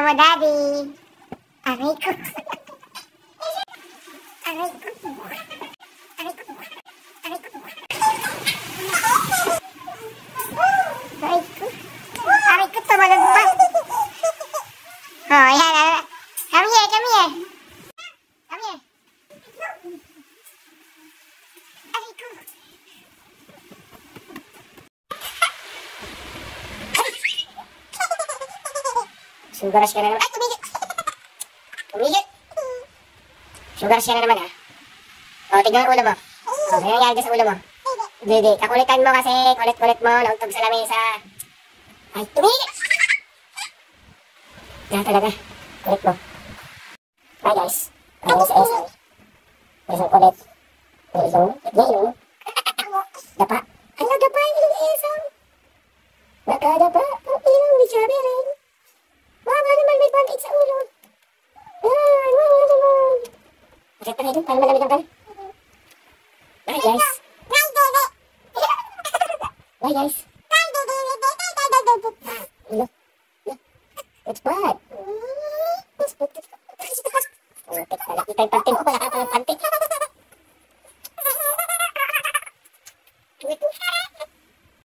mo, Daddy. Aray ko. Aray ko. Aray ko. Aray ko. Aray ko. Aray ko, tumalog pa. Oh, yan. Come here, come here. Come here. Aray ko. Sugaras ka na naman. Ay, tumigil. Tumigil. Sugaras ka na naman, ha? O, tignan ang ulo mo. O, may nangyari sa ulo mo. Hindi. Kakulitan mo kasi. Kulit-kulit mo. Nauntog sa lamesa. Ay, tumigil. Yan talaga. Kulit mo. Bye, guys. Ano sa Esang? Esang kulit. Ilong. Ilong. Dapa. Ano, dapa yung ilong Esang? Nakadapa. Ang ilong ni Chubby rin. Mama naman may bandage sa ulo. Ay, mama naman. Bakit pa rin? Paano malamig ang kal? Bye, guys. Bye, guys. Look. It's bad. It's bad. Nakita yung pantin ko.